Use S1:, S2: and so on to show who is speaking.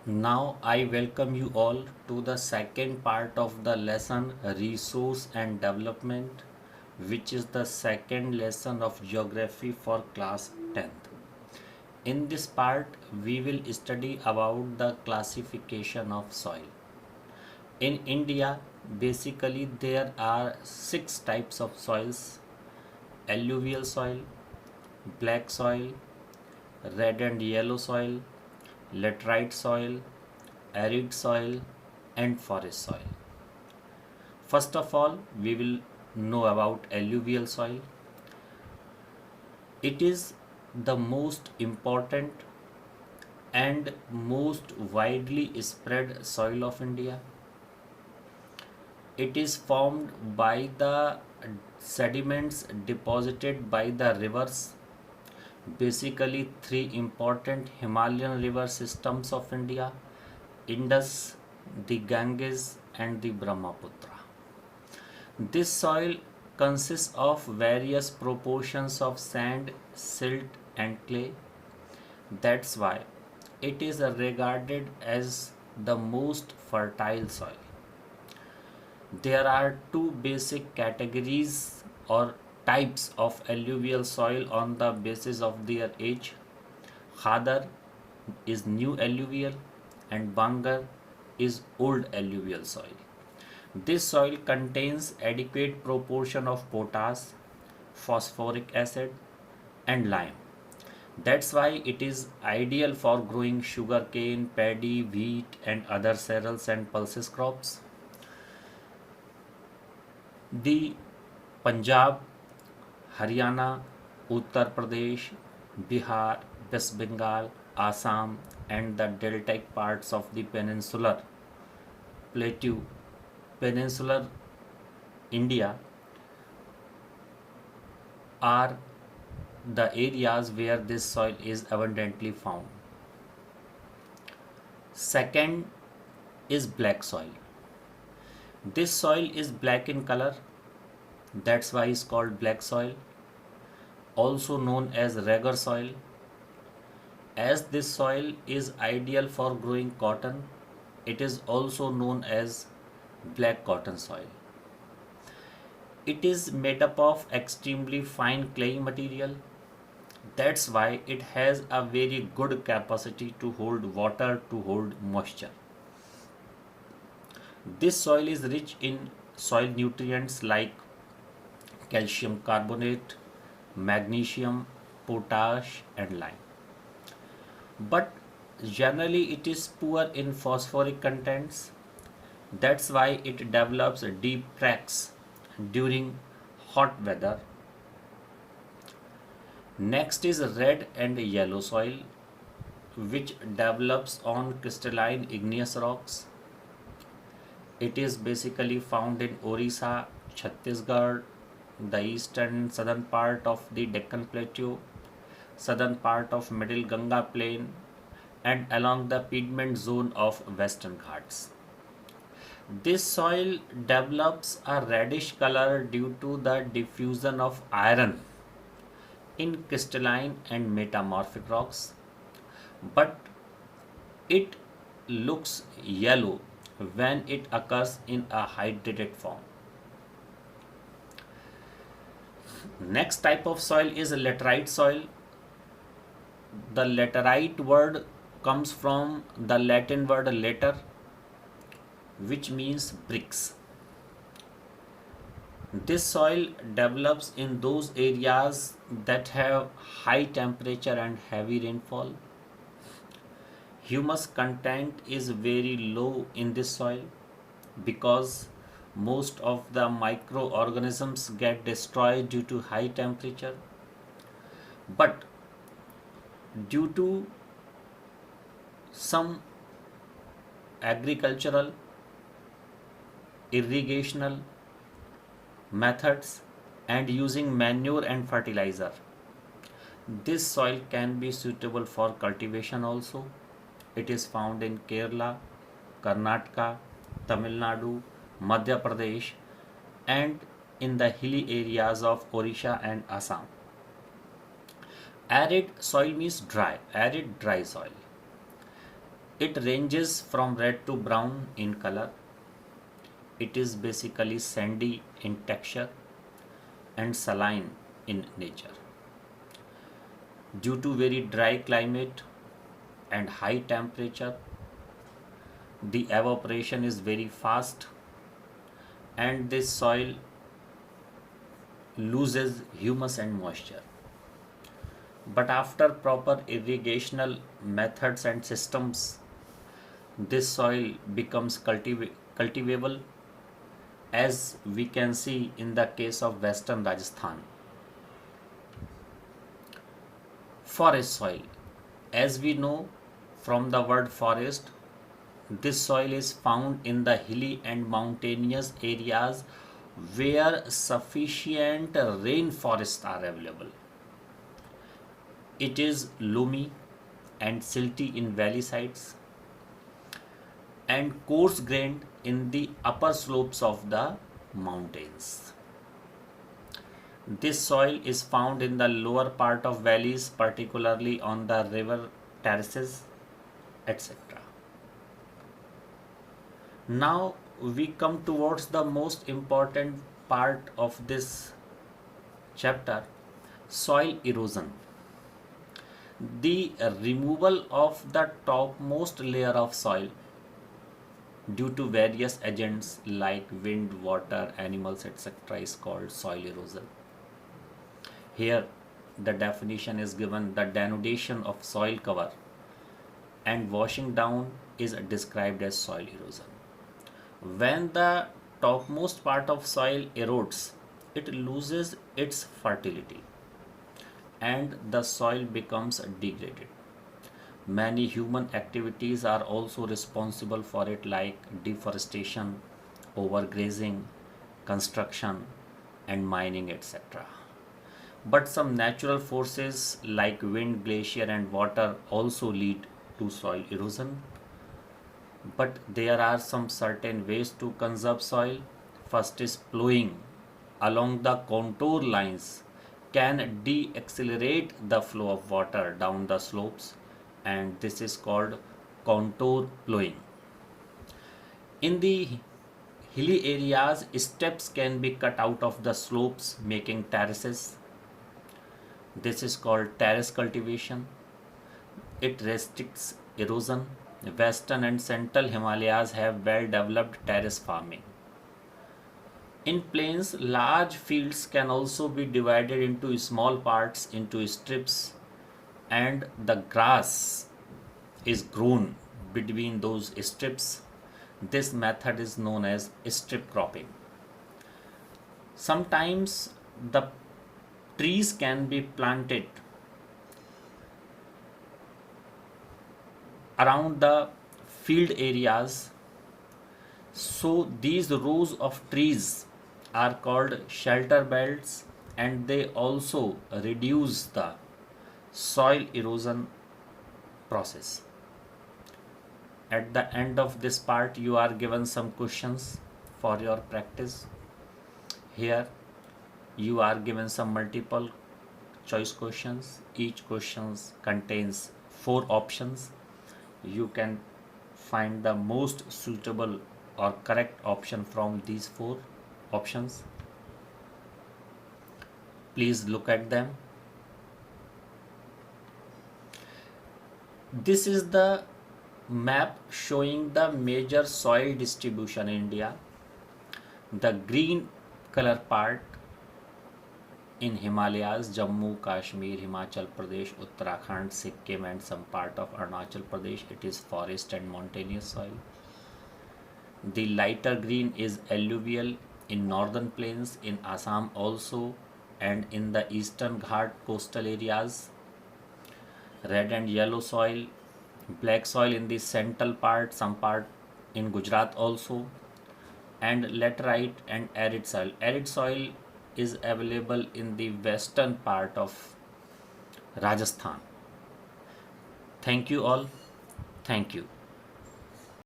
S1: Now I welcome you all to the second part of the lesson Resource and Development, which is the second lesson of geography for class 10th. In this part, we will study about the classification of soil. In India, basically there are six types of soils: alluvial soil, black soil, red and yellow soil, laterite soil, arid soil, and forest soil. First of all, we will know about alluvial soil. It is the most important and most widely spread soil of India. It is formed by the sediments deposited by the rivers, basically three important Himalayan river systems of India: Indus, the Ganges, and the Brahmaputra. This soil consists of various proportions of sand, silt, and clay. That's why it is regarded as the most fertile soil. There are two basic categories or types of alluvial soil on the basis of their age. Khadar is new alluvial and Bangar is old alluvial soil. This soil contains adequate proportion of potash, phosphoric acid, and lime. That's why it is ideal for growing sugarcane, paddy, wheat, and other cereals and pulses crops. The Punjab, Haryana, Uttar Pradesh, Bihar, West Bengal, Assam, and the deltaic parts of the plateau, peninsular India are the areas where this soil is abundantly found. Second is black soil. This soil is black in color, that's why it's called black soil, also known as regur soil. As this soil is ideal for growing cotton, it is also known as black cotton soil. It is made up of extremely fine clayey material. That's why it has a very good capacity to hold water, to hold moisture. This soil is rich in soil nutrients like calcium carbonate, magnesium, potash, and lime. But generally, it is poor in phosphoric contents. That's why it develops deep cracks during hot weather. Next is red and yellow soil, which develops on crystalline igneous rocks. It is basically found in Orissa, Chhattisgarh, the eastern and southern part of the Deccan Plateau, southern part of Middle Ganga Plain, and along the Piedmont zone of Western Ghats. This soil develops a reddish color due to the diffusion of iron in crystalline and metamorphic rocks, but it looks yellow when it occurs in a hydrated form. Next type of soil is laterite soil. The laterite word comes from the Latin word later, which means bricks. This soil develops in those areas that have high temperature and heavy rainfall. Humus content is very low in this soil because most of the microorganisms get destroyed due to high temperature. But due to some agricultural, irrigational methods and using manure and fertilizer, this soil can be suitable for cultivation also. It is found in Kerala, Karnataka, Tamil Nadu, Madhya Pradesh, and in the hilly areas of Orissa and Assam. Arid soil means dry, arid dry soil. It ranges from red to brown in color. It is basically sandy in texture and saline in nature. Due to very dry climate and high temperature, the evaporation is very fast and this soil loses humus and moisture. But after proper irrigational methods and systems, this soil becomes cultivable, as we can see in the case of Western Rajasthan. Forest soil. As we know from the word forest, this soil is found in the hilly and mountainous areas where sufficient rainforests are available. It is loamy and silty in valley sides and coarse grained in the upper slopes of the mountains. This soil is found in the lower part of valleys, particularly on the river terraces, etc. Now we come towards the most important part of this chapter, soil erosion. The removal of the topmost layer of soil due to various agents like wind, water, animals, etc. is called soil erosion. Here the definition is given: the denudation of soil cover and washing down is described as soil erosion. When the topmost part of soil erodes, it loses its fertility and the soil becomes degraded. Many human activities are also responsible for it, like deforestation, overgrazing, construction, and mining, etc. But some natural forces like wind, glacier, and water also lead to soil erosion. But there are some certain ways to conserve soil. First is plowing along the contour lines can de-accelerate the flow of water down the slopes, and this is called contour plowing. In the hilly areas, steps can be cut out of the slopes, making terraces. This is called terrace cultivation. It restricts erosion. Western and central Himalayas have well developed terrace farming. In plains, large fields can also be divided into small parts, into strips, and the grass is grown between those strips. This method is known as strip cropping. Sometimes the trees can be planted around the field areas. So these rows of trees are called shelter belts, and they also reduce the soil erosion process. At the end of this part, you are given some questions for your practice. Here you are given some multiple choice questions. Each question contains 4 options. You can find the most suitable or correct option from these 4 options. Please look at them. This is the map showing the major soil distribution in India. The green color part in Himalayas, Jammu, Kashmir, Himachal Pradesh, Uttarakhand, Sikkim, and some part of Arunachal Pradesh, it is forest and mountainous soil. The lighter green is alluvial in northern plains, in Assam also, and in the eastern Ghat coastal areas. Red and yellow soil, black soil in the central part, some part in Gujarat also, and laterite and arid soil. Arid soil is available in the western part of Rajasthan. Thank you all. Thank you.